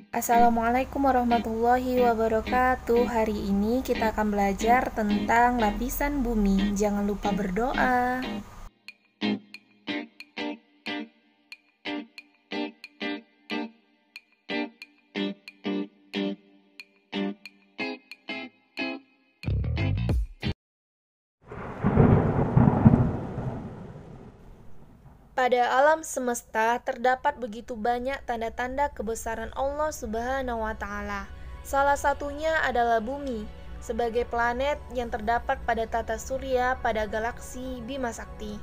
Assalamualaikum warahmatullahi wabarakatuh. Hari ini kita akan belajar tentang lapisan bumi. Jangan lupa berdoa. Pada alam semesta terdapat begitu banyak tanda-tanda kebesaran Allah Subhanahu wa Ta'ala. Salah satunya adalah bumi, sebagai planet yang terdapat pada tata surya pada galaksi Bima Sakti.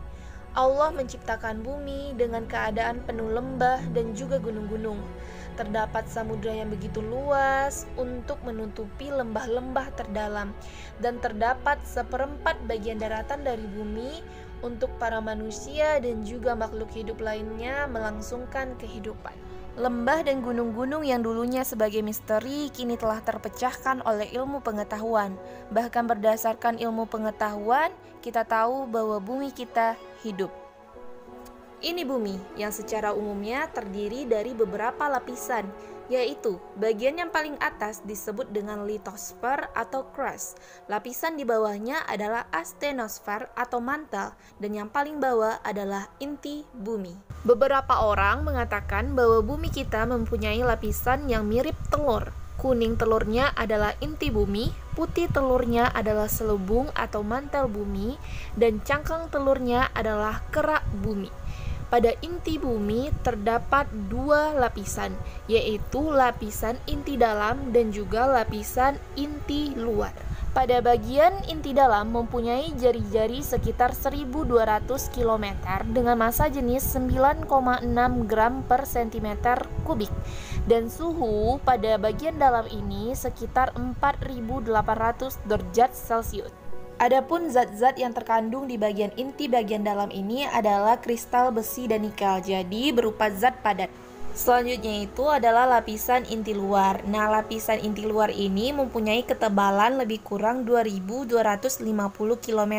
Allah menciptakan bumi dengan keadaan penuh lembah dan juga gunung-gunung. Terdapat samudra yang begitu luas untuk menutupi lembah-lembah terdalam, dan terdapat seperempat bagian daratan dari bumi untuk para manusia dan juga makhluk hidup lainnya melangsungkan kehidupan. Lembah dan gunung-gunung yang dulunya sebagai misteri kini telah terpecahkan oleh ilmu pengetahuan. Bahkan berdasarkan ilmu pengetahuan, kita tahu bahwa bumi kita hidup. Ini bumi yang secara umumnya terdiri dari beberapa lapisan, yaitu bagian yang paling atas disebut dengan litosfer atau crust. Lapisan di bawahnya adalah astenosfer atau mantel, dan yang paling bawah adalah inti bumi. Beberapa orang mengatakan bahwa bumi kita mempunyai lapisan yang mirip telur. Kuning telurnya adalah inti bumi, putih telurnya adalah selubung atau mantel bumi, dan cangkang telurnya adalah kerak bumi. Pada inti bumi terdapat dua lapisan, yaitu lapisan inti dalam dan juga lapisan inti luar. Pada bagian inti dalam mempunyai jari-jari sekitar 1200 km dengan massa jenis 9,6 gram per cm kubik, dan suhu pada bagian dalam ini sekitar 4800 derajat Celcius. Adapun zat-zat yang terkandung di bagian inti bagian dalam ini adalah kristal besi dan nikel, jadi berupa zat padat. Selanjutnya itu adalah lapisan inti luar. Nah, lapisan inti luar ini mempunyai ketebalan lebih kurang 2250 km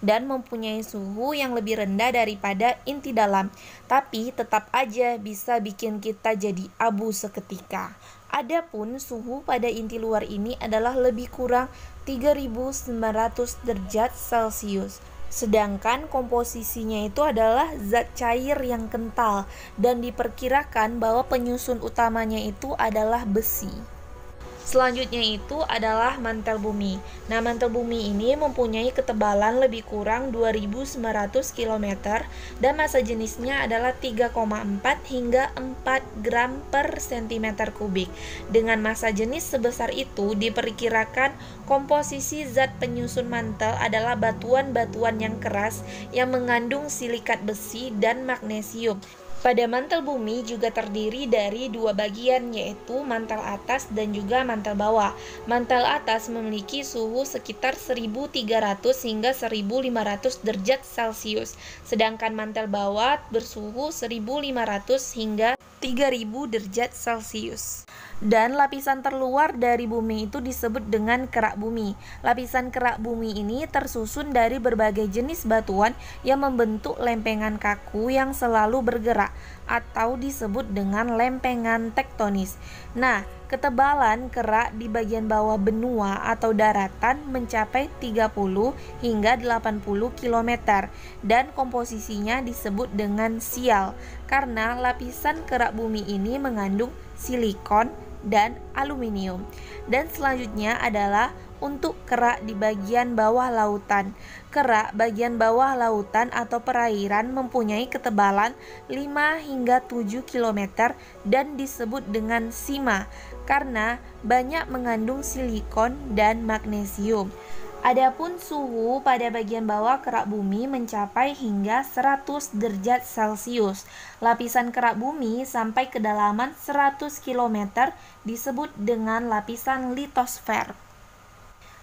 dan mempunyai suhu yang lebih rendah daripada inti dalam, tapi tetap aja bisa bikin kita jadi abu seketika. Adapun suhu pada inti luar ini adalah lebih kurang 3900 derajat Celcius. Sedangkan komposisinya itu adalah zat cair yang kental, dan diperkirakan bahwa penyusun utamanya itu adalah besi. Selanjutnya itu adalah mantel bumi. Nah, mantel bumi ini mempunyai ketebalan lebih kurang 2900 km dan massa jenisnya adalah 3,4 hingga 4 gram per cm kubik. Dengan massa jenis sebesar itu, diperkirakan komposisi zat penyusun mantel adalah batuan-batuan yang keras yang mengandung silikat besi dan magnesium. Pada mantel bumi juga terdiri dari dua bagian, yaitu mantel atas dan juga mantel bawah. Mantel atas memiliki suhu sekitar 1300 hingga 1500 derajat Celcius, sedangkan mantel bawah bersuhu 1500 hingga 3000 derajat Celcius. Dan lapisan terluar dari bumi itu disebut dengan kerak bumi. Lapisan kerak bumi ini tersusun dari berbagai jenis batuan yang membentuk lempengan kaku yang selalu bergerak, atau disebut dengan lempengan tektonis. Nah, ketebalan kerak di bagian bawah benua atau daratan mencapai 30 hingga 80 km dan komposisinya disebut dengan sial karena lapisan kerak bumi ini mengandung silikon dan aluminium. Dan selanjutnya adalah untuk kerak di bagian bawah lautan. Kerak bagian bawah lautan atau perairan mempunyai ketebalan 5 hingga 7 km dan disebut dengan sima karena banyak mengandung silikon dan magnesium. Adapun suhu pada bagian bawah kerak bumi mencapai hingga 100 derajat Celcius. Lapisan kerak bumi sampai kedalaman 100 km disebut dengan lapisan litosfer.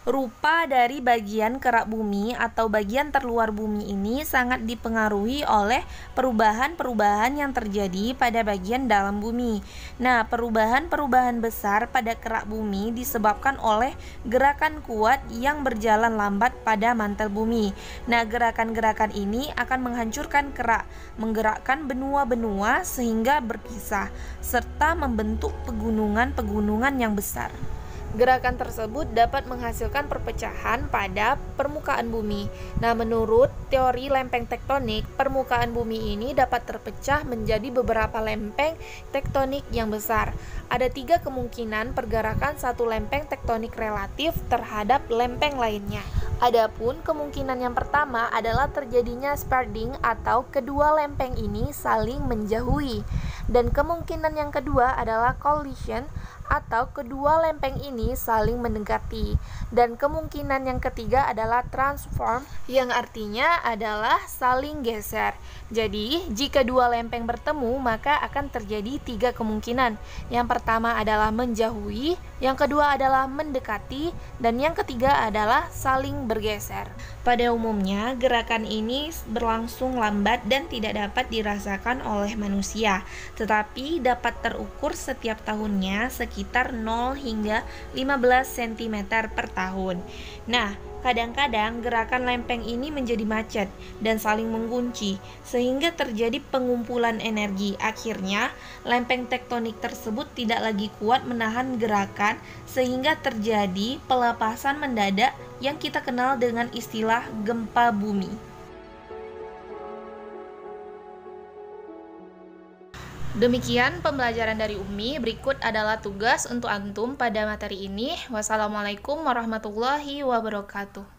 Rupa dari bagian kerak bumi atau bagian terluar bumi ini sangat dipengaruhi oleh perubahan-perubahan yang terjadi pada bagian dalam bumi. Nah, perubahan-perubahan besar pada kerak bumi disebabkan oleh gerakan kuat yang berjalan lambat pada mantel bumi. Nah, gerakan-gerakan ini akan menghancurkan kerak, menggerakkan benua-benua sehingga berpisah, serta membentuk pegunungan-pegunungan yang besar. Gerakan tersebut dapat menghasilkan perpecahan pada permukaan bumi. Nah, menurut teori lempeng tektonik, permukaan bumi ini dapat terpecah menjadi beberapa lempeng tektonik yang besar. Ada 3 kemungkinan pergerakan satu lempeng tektonik relatif terhadap lempeng lainnya. Adapun kemungkinan yang pertama adalah terjadinya spreading atau kedua lempeng ini saling menjauhi. Dan kemungkinan yang kedua adalah collision atau kedua lempeng ini saling mendekati. Dan kemungkinan yang ketiga adalah transform, yang artinya adalah saling geser. Jadi, jika dua lempeng bertemu, maka akan terjadi 3 kemungkinan. Yang pertama adalah menjauhi, yang kedua adalah mendekati, dan yang ketiga adalah saling bergeser. Pada umumnya, gerakan ini berlangsung lambat dan tidak dapat dirasakan oleh manusia, tetapi dapat terukur setiap tahunnya sekitar 0 hingga 15 cm per tahun. Nah, kadang-kadang gerakan lempeng ini menjadi macet dan saling mengunci, sehingga terjadi pengumpulan energi. Akhirnya, lempeng tektonik tersebut tidak lagi kuat menahan gerakan, sehingga terjadi pelepasan mendadak yang kita kenal dengan istilah gempa bumi. Demikian pembelajaran dari Umi. Berikut adalah tugas untuk antum pada materi ini. Wassalamualaikum warahmatullahi wabarakatuh.